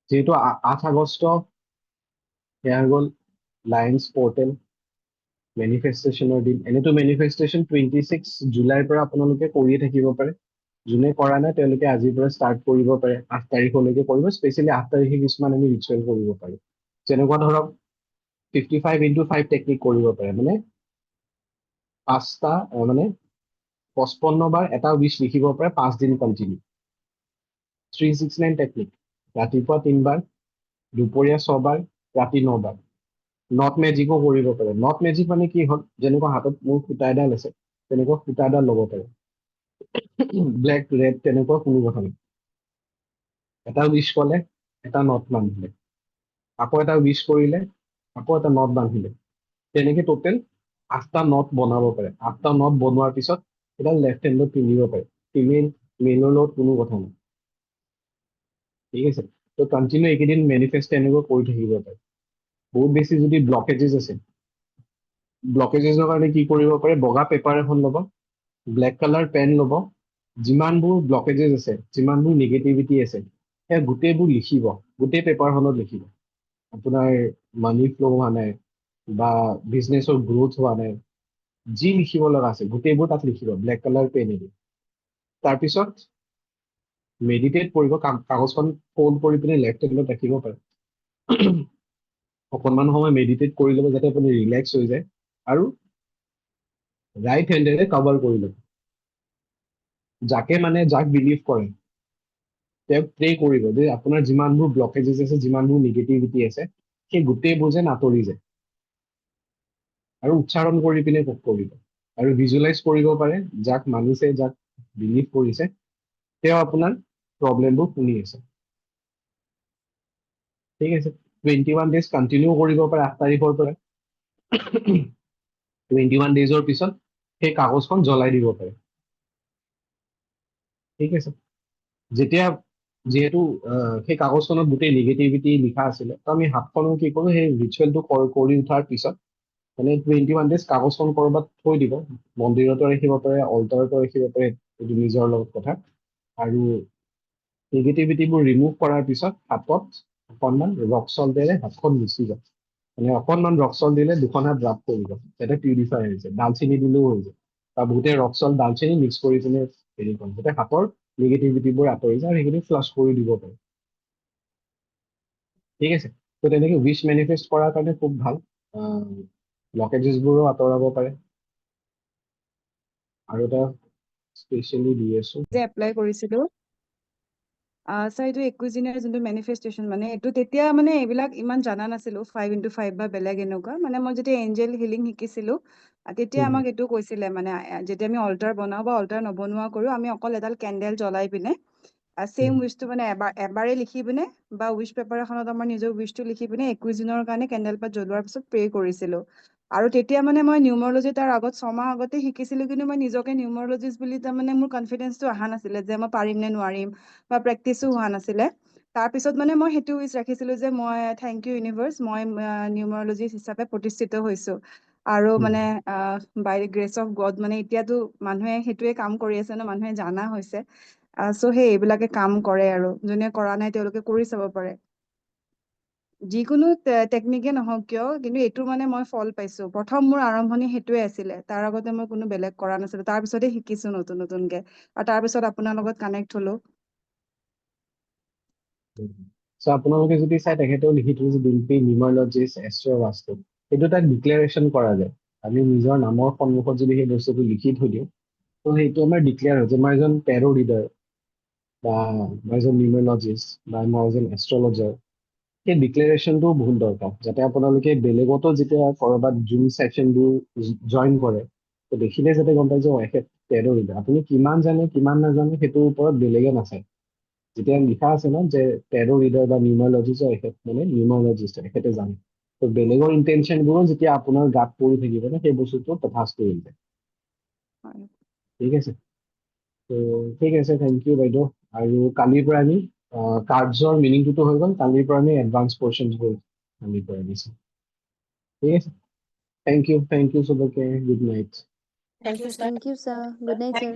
যেহেতু 8 আগষ্ট সেয়া হৈ গ'ল লায়ন্স পৰ্টেল মেনিফেষ্টেশ্যনৰ দিন। এনেতো মেনিফেষ্টেশ্যন 26 জুলাইৰ পৰা আপোনালোকে কৰিয়ে থাকিব পাৰে। যোনে কৰা নাই তেওঁলোকে আজিৰ পৰা ষ্টাৰ্ট কৰিব পাৰে, 8 তাৰিখলৈকে কৰিব। স্পেচিয়েলি 8 তাৰিখে কিছুমান আমি ৰিচুৱেল কৰিব পাৰোঁ, যেনেকুৱা ধৰক 55x5 টেকনিক কৰিব পাৰে, মানে 5টা মানে 55 বাৰ এটা উইচ লিখিব পাৰে 5 দিন কণ্টিনিউ। 369 টেকনিক, ৰাতিপুৱা 3 বাৰ, দুপৰীয়া 6 বাৰ, ৰাতি 9 বাৰ। নট মেজিকো কৰিব পাৰে। নট মেজিক মানে কি হ'ল, যেনেকুৱা হাতত মোৰ সূতা এডাল আছে তেনেকুৱা সূতা এডাল ল'ব পাৰে, ব্লেক ৰেড তেনেকুৱা কোনো কথা নাই। এটা উইচ ক'লে এটা নট বান্ধিলে, আকৌ এটা উইচ কৰিলে আকৌ এটা নট বান্ধিলে, তেনেকে টোটেল 8টা নট বনাব পাৰে। 8টা নট বনোৱাৰ পিছত এডাল লেফ্ট হেণ্ডত পিন্ধিব পাৰে। ফিমেল মেলৰ লগত কোনো কথা নাই, ঠিক আছে। তো কণ্টিনিউ এইকেইদিন মেনিফেষ্ট এনেকুৱা কৰি থাকিব পাৰে। বহুত বেছি যদি ব্লকেজেছ আছে, ব্লকেজেছৰ কাৰণে কি কৰিব পাৰে, বগা পেপাৰ এখন ল'ব, ব্লেক কালাৰ পেন ল'ব, যিমানবোৰ ব্লকেজেছ আছে, যিমানবোৰ নিগেটিভিটি আছে সেয়া গোটেইবোৰ লিখিব, গোটেই পেপাৰখনত লিখিব। আপোনাৰ মানি ফ্ল' হোৱা নাই বা বিজনেছৰ গ্ৰোথ হোৱা নাই, যি লিখিব লগা আছে গোটেইবোৰ তাত লিখিব ব্লেক কালাৰ পেনেদি। তাৰপিছত মেডিটেট কৰিব, কাগজখন ফল্ড কৰি পিনে লেফ্ট হেণ্ডত ৰাখিব পাৰে। অকণমান সময় মেডিটেট কৰি ল'ব যাতে আপুনি ৰিলেক্স হৈ যায়, আৰু ৰাইট হেণ্ডেৰে কভাৰ কৰি ল'ব। যাক বিলিভ কৰে তেওঁক প্ৰে কৰিব যে আপোনাৰ যিমানবোৰ ব্লকেজেছ আছে, যিমানবোৰ নিগেটিভিটি আছে, সেই গোটেইবোৰ যেন আঁতৰি যায়। আৰু উচ্চাৰণ কৰি পিনে কৰিব, আৰু ভিজুৱেলাইজ কৰিব পাৰে যাক মানিছে, যাক বিলিভ কৰিছে তেওঁ আপোনাৰ প্ৰব্লেমবোৰ শুনি আছে, ঠিক আছে। 21 ডেজ কণ্টিনিউ কৰিব পাৰে 8 তাৰিখৰ পৰা। 21 ডেজৰ পিছত সেই কাগজখন জ্বলাই দিব পাৰে, ঠিক আছে। যেতিয়া যিহেতু সেই কাগজখনত গোটেই নিগেটিভিটি লিখা আছিলে, তো আমি হাতখনো কি কৰোঁ, সেই ৰিচুৱেলটো কৰি উঠাৰ পিছত মানে 21 ডেজ কাগজখন ক'ৰবাত থৈ দিব, মন্দিৰতো ৰাখিব পাৰে, অল্টাৰতো ৰাখিব পাৰে, এইটো নিজৰ লগত কথা। আৰু নিগেটিভিটিবোৰ ৰিমুভ কৰাৰ পিছত হাতত অকণমান ৰক চল্টেৰে হাতখন মুচি যাব, মানে অকণমান ৰক চল্ট দিলে 2খন হাত ৰাব কৰিব, যাতে পিউৰিফাই হৈ যায়। ডালচেনি দিলেও হৈ যায়, বা বহুতে ৰক চল্ট ডালচেনি মিক্স কৰি পিনে হেৰি কৰে, যাতে হাতৰ নিগেটিভিটিবোৰ আঁতৰি যায়, আৰু সেইখিনি ফ্লাছ কৰি দিব পাৰে, ঠিক আছে। তো তেনেকে উইচ মেনিফেষ্ট কৰাৰ কাৰণে খুব ভাল, ব্লকেজেছবোৰো আঁতৰাব পাৰে। আৰু এটা স্পেচিয়েলি দি আছো যে এপ্লাই কৰিছিলো, ছাৰ এইটো 21 দিনৰ যোনটো মেনিফেষ্টেশ্যন, মানে এইটো তেতিয়া মানে এইবিলাক ইমান জানা নাছিলো, 5x5 বা বেলেগ এনেকুৱা। মানে মই যেতিয়া এঞ্জেল হিলিং শিকিছিলো তেতিয়া আমাক এইটো কৈছিলে, মানে যেতিয়া আমি অল্টাৰ বনাও বা অল্টাৰ নবনোৱা কৰো, আমি অকল এডাল কেণ্ডেল জ্বলাই পিনে ছেম উইচটো মানে এবাৰে লিখি পিনে, বা উইচ পেপাৰ এখনত আমাৰ নিজৰ উইচটো লিখি পিনে 21 দিনৰ কাৰণে কেণ্ডেল পাত জ্বলোৱাৰ পিছত প্ৰে কৰিছিলো। আৰু তেতিয়া মানে মই নিউমৰলজি তাৰ আগত 6 মাহ আগতে শিকিছিলো, কিন্তু মই নিজকে নিউমৰলজিষ্ট বুলি তাৰমানে মোৰ কনফিডেন্সটো অহা নাছিলে যে মই পাৰিম নে নোৱাৰিম, বা প্ৰেক্টিছো হোৱা নাছিলে। তাৰপিছত মানে মই সেইটো উইচ ৰাখিছিলো যে মই থেংক ইউ ইউনিভাৰ্চ, মই নিউমৰলজিষ্ট হিচাপে প্ৰতিষ্ঠিত হৈছো। আৰু মানে বাই গ্ৰেচ অফ গড, মানে এতিয়াতো মানুহে সেইটোৱে কাম কৰি আছে ন, মানুহে জানা হৈছে। চ' সেই এইবিলাকে কাম কৰে, আৰু যোনে কৰা নাই তেওঁলোকে কৰি চাব পাৰে। যিকোনো টেকনিকে নহওক কিয়, কিন্তু এইটো মানে মই ফল পাইছো। প্ৰথম মোৰ আৰম্ভণি সেইটোৱে আছিলে, তাৰ আগতে মই কোনো বেলেগ কৰা নাছিলো, তাৰ পিছতে শিকিছো নতুনকে, আৰু তাৰ পিছত আপোনাৰ লগত কানেক্ট হলো। আপোনালোকে যদি চাই, তেখেতেও লিখি থৈছে ডিম্পী নিউমাৰলজিষ্ট এষ্ট্ৰ বাস্তু, সেইটো তাক ডিক্লেৰেশ্যন কৰা যায়। আমি নিজৰ নামৰ সন্মুখত যদি সেই বস্তুটো লিখি থৈ দিওঁ, তো সেইটো আমাৰ ডিক্লেয়াৰ হয় যে মই এজন টেৰো ৰিডাৰ, বা মই এজন নিউমাৰলজিষ্ট, বা মই এজন এষ্ট্ৰলজাৰ। সেই ডিক্লেৰেশ্যনটো বহুত দৰকাৰ, যাতে আপোনালোকে বেলেগতো যেতিয়া ক'ৰবাত জুম ছেশ্যনবোৰ জইন কৰে, তো দেখিলে যাতে গম পাই যে এখেত টেৰো ৰিডাৰ। আপুনি কিমান জানে কিমান নাজানে সেইটোৰ ওপৰত বেলেগে নাচায়। যেতিয়া লিখা আছে ন যে টেৰো ৰিডাৰ বা নিউমাৰলজিষ্ট, এখেত মানে নিউমাৰলজিষ্ট, এখেতে জানে। তো বেলেগৰ ইণ্টেনশ্যনবোৰো যেতিয়া আপোনাৰ গাত পৰি থাকিব ন, সেই বস্তুটো তথাস্তু হৈ যায়, ঠিক আছে। তো ঠিক আছে, থেংক ইউ বাইদেউ। আৰু কালিৰ পৰা আমি কাৰ্ডছৰ মিনিংটোতো হৈ গ'ল, কালিৰ পৰা আমি এডভান্স পৰ্চনছবোৰ কালিৰ পৰা দিছোঁ, ঠিক আছে। থেংক ইউ চবকে, good night. Thank you, sir. Thank you, sir. Good night, sir.